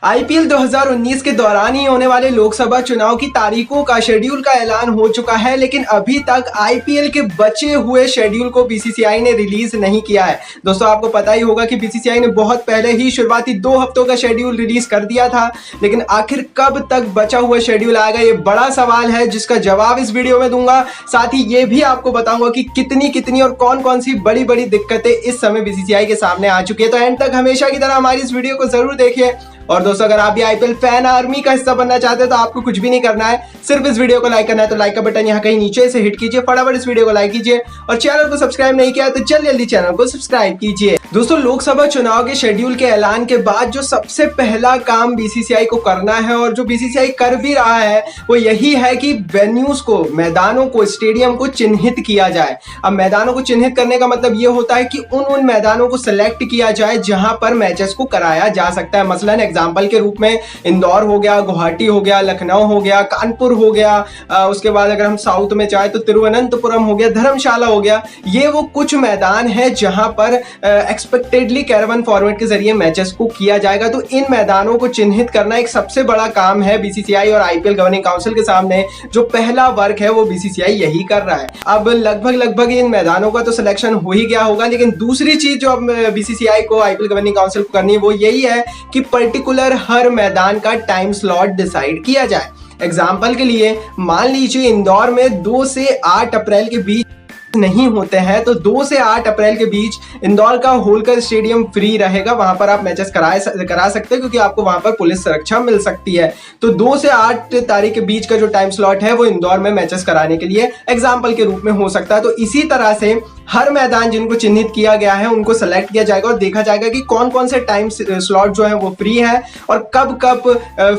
IPL 2019 के दौरान ही होने वाले लोकसभा चुनाव की तारीखों का शेड्यूल का ऐलान हो चुका है, लेकिन अभी तक आईपीएल के बचे हुए शेड्यूल को बीसीसीआई ने रिलीज नहीं किया है। दोस्तों, आपको पता ही होगा कि बीसीसीआई ने बहुत पहले ही शुरुआती 2 हफ्तों का शेड्यूल रिलीज कर दिया था, लेकिन आखिर कब तक बचा हुआ शेड्यूल आएगा, ये बड़ा सवाल है जिसका जवाब इस वीडियो में दूंगा। साथ ही ये भी आपको बताऊंगा कि कितनी और कौन कौन सी बड़ी दिक्कतें इस समय बीसीसीआई के सामने आ चुकी है। तो एंड तक हमेशा की तरह हमारी इस वीडियो को जरूर देखिए। और दोस्तों, अगर आप भी आईपीएल फैन आर्मी का हिस्सा बनना चाहते हैं तो आपको कुछ भी नहीं करना है, सिर्फ इस वीडियो को लाइक करना है। तो लाइक का बटन यहाँ कहीं नीचे से हिट कीजिए, फटाफट इस वीडियो को लाइक कीजिए और चैनल को सब्सक्राइब नहीं किया तो जल्दी चैनल को सब्सक्राइब कीजिए। दोस्तों, लोकसभा चुनाव के शेड्यूल के ऐलान के बाद जो सबसे पहला काम बीसीसीआई को करना है और जो बीसीसीआई कर भी रहा है वो यही है कि वेन्यूज को, मैदानों को, स्टेडियम को चिन्हित किया जाए। अब मैदानों को चिन्हित करने का मतलब ये होता है कि उन मैदानों को सिलेक्ट किया जाए जहां पर मैचेस को कराया जा सकता है। मसलन एग्जांपल के रूप में इंदौर हो गया, गुवाहाटी हो गया, लखनऊ हो गया, कानपुर हो गया, उसके बाद अगर हम साउथ में चाहे तो तिरुवनंतपुरम हो गया, धर्मशाला हो गया। ये वो कुछ मैदान है जहां पर एक्सपेक्टेडली कैरावन फॉर्मेट के जरिए मैचेस को किया जाएगा। तो इन मैदानों को चिन्हित करना एक सबसे बड़ा काम है बीसीसीआई और आईपीएल गवर्निंग काउंसिल के सामने। जो पहला वर्क है वो बीसीसीआई यही कर रहा है। अब लगभग इन मैदानों का तो सिलेक्शन हो ही गया होगा, लेकिन दूसरी चीज जो अब बीसीसीआई को, आईपीएल गवर्निंग काउंसिल को करनी है वो यही है कि पर्टिकुलर हर मैदान का टाइम स्लॉट डिसाइड किया जाए। एग्जाम्पल के लिए मान लीजिए इंदौर में 2 से 8 अप्रैल के बीच नहीं होते हैं, तो 2 से 8 अप्रैल के बीच इंदौर का होलकर स्टेडियम फ्री रहेगा। वहां पर आप मैचेस करा सकते हैं क्योंकि आपको वहां पर पुलिस सुरक्षा मिल सकती है। तो 2 से 8 तारीख के बीच का जो टाइम स्लॉट है वो इंदौर में मैचेस कराने के लिए एग्जाम्पल के रूप में हो सकता है। तो इसी तरह से हर मैदान जिनको चिन्हित किया गया है उनको सेलेक्ट किया जाएगा और देखा जाएगा कि कौन कौन से टाइम स्लॉट जो है वो फ्री है और कब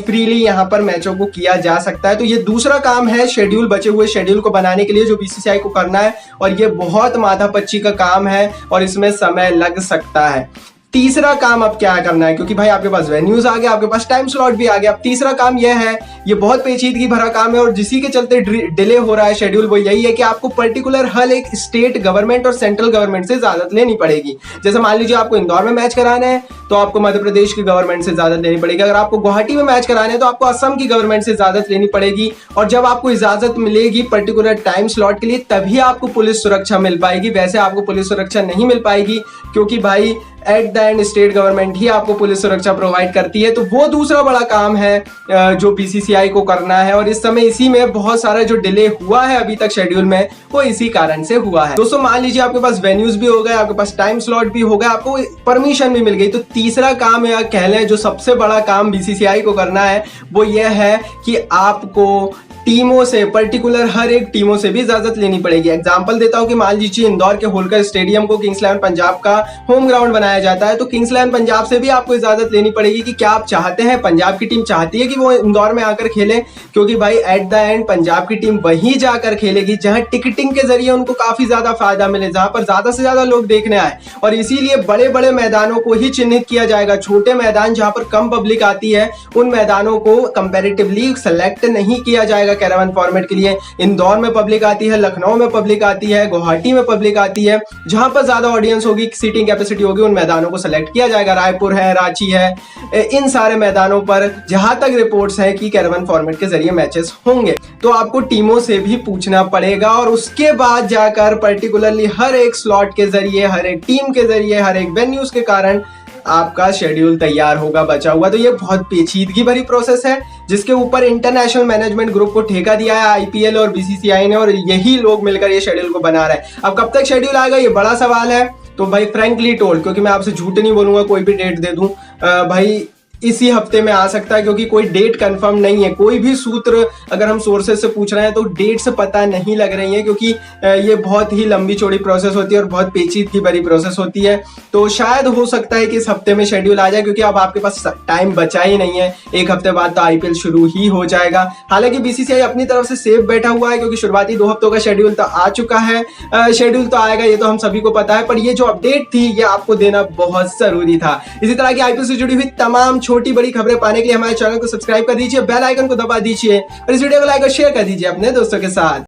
फ्रीली यहाँ पर मैचों को किया जा सकता है। तो ये दूसरा काम है शेड्यूल, बचे हुए शेड्यूल को बनाने के लिए जो बीसीसीआई को करना है, और ये बहुत माथापच्ची का काम है और इसमें समय लग सकता है। तीसरा काम अब क्या करना है, क्योंकि भाई आपके पास वेन्यूज आ गया, आपके पास टाइम स्लॉट भी आ गया। अब तीसरा काम यह है, ये बहुत पेचीदगी भरा काम है और जिसी के चलते डिले हो रहा है शेड्यूल, वो यही है कि आपको पर्टिकुलर हर एक स्टेट गवर्नमेंट और सेंट्रल गवर्नमेंट से इजाजत लेनी पड़ेगी। जैसे मान लीजिए आपको इंदौर में मैच कराना है तो आपको मध्य प्रदेश की गवर्नमेंट से इजाजत लेनी पड़ेगी। अगर आपको गुवाहाटी में मैच कराना है तो आपको असम की गवर्नमेंट से इजाजत लेनी पड़ेगी। और जब आपको इजाजत मिलेगी पर्टिकुलर टाइम स्लॉट के लिए तभी आपको पुलिस सुरक्षा मिल पाएगी। वैसे आपको पुलिस सुरक्षा नहीं मिल पाएगी क्योंकि भाई at the end state government ही आपको पुलिस सुरक्षा प्रोवाइड करती है। तो वो दूसरा बड़ा काम है जो बीसीसीआई को करना है और इस समय इसी में बहुत सारा जो डिले हुआ है अभी तक शेड्यूल में वो इसी कारण से हुआ है। दोस्तों, मान लीजिए आपके पास वेन्यूज भी हो गए, आपके पास टाइम स्लॉट भी हो गया, आपको परमिशन भी मिल गई, तो तीसरा काम या कह लें जो सबसे बड़ा काम बीसीसीआई को करना है वो ये है कि आपको टीमों से, पर्टिकुलर हर एक टीमों से भी इजाजत लेनी पड़ेगी। एग्जांपल देता हूं कि मान लीजिए इंदौर के होलकर स्टेडियम को किंग्स इलेवन पंजाब का होम ग्राउंड बनाया जाता है, तो किंग्स इलेवन पंजाब से भी आपको इजाजत लेनी पड़ेगी कि क्या आप चाहते हैं, पंजाब की टीम चाहती है कि वो इंदौर में आकर खेले, क्योंकि भाई एट द एंड पंजाब की टीम वहीं जाकर खेलेगी जहां टिकटिंग के जरिए उनको काफी ज्यादा फायदा मिले, जहां पर ज्यादा से ज्यादा लोग देखने आए। और इसीलिए बड़े मैदानों को ही चिन्हित किया जाएगा। छोटे मैदान जहां पर कम पब्लिक आती है उन मैदानों को कंपैरेटिवली सेलेक्ट नहीं किया जाएगा कैरावन फॉर्मेट के लिए। इंदौर में पब्लिक आती है, लखनऊ में पब्लिक आती है, गुवाहाटी में पब्लिक आती है, जहां पर ज्यादा ऑडियंस होगी, सीटिंग कैपेसिटी होगी, उन मैदानों को सेलेक्ट किया जाएगा। रायपुर है, रांची है, इन सारे मैदानों पर जहां तक रिपोर्ट्स है कि कैरावन फॉर्मेट के जरिए मैचेस होंगे तो आपको टीमों से भी पूछना पड़ेगा और उसके बाद जाकर पर्टिकुलरली हर एक स्लॉट के जरिए, हर एक टीम के जरिए, हर एक वेन्यूज के कारण आपका शेड्यूल तैयार होगा बचा हुआ। तो ये बहुत पेचीदगी भरी प्रोसेस है जिसके ऊपर इंटरनेशनल मैनेजमेंट ग्रुप को ठेका दिया है आईपीएल और बीसीसीआई ने, और यही लोग मिलकर ये शेड्यूल को बना रहे हैं। अब कब तक शेड्यूल आएगा ये बड़ा सवाल है। तो भाई फ्रैंकली टोल्ड, क्योंकि मैं आपसे झूठ नहीं बोलूंगा, कोई भी डेट दे दूं, भाई इसी हफ्ते में आ सकता है, क्योंकि कोई डेट कंफर्म नहीं है। कोई भी सूत्र अगर हम सोर्सेज से पूछ रहे हैं तो डेट्स पता नहीं लग रही है, क्योंकि ये बहुत ही लंबी चौड़ी प्रोसेस होती है और बहुत पेचीदगी भरी प्रोसेस होती है। तो शायद हो सकता है कि इस हफ्ते में शेड्यूल आ जाए, क्योंकि अब आपके पास टाइम बचा ही नहीं है। एक हफ्ते बाद तो आईपीएल शुरू ही हो जाएगा। हालांकि बीसीसीआई अपनी तरफ से सेफ बैठा हुआ है, क्योंकि शुरुआती 2 हफ्तों का शेड्यूल तो आ चुका है। शेड्यूल तो आएगा, ये तो हम सभी को पता है, पर ये जो अपडेट थी ये आपको देना बहुत जरूरी था। इसी तरह की आईपीएल से जुड़ी हुई तमाम छोटी बड़ी खबरें पाने के लिए हमारे चैनल को सब्सक्राइब कर दीजिए, बेल आइकन को दबा दीजिए और इस वीडियो को लाइक और शेयर कर दीजिए अपने दोस्तों के साथ।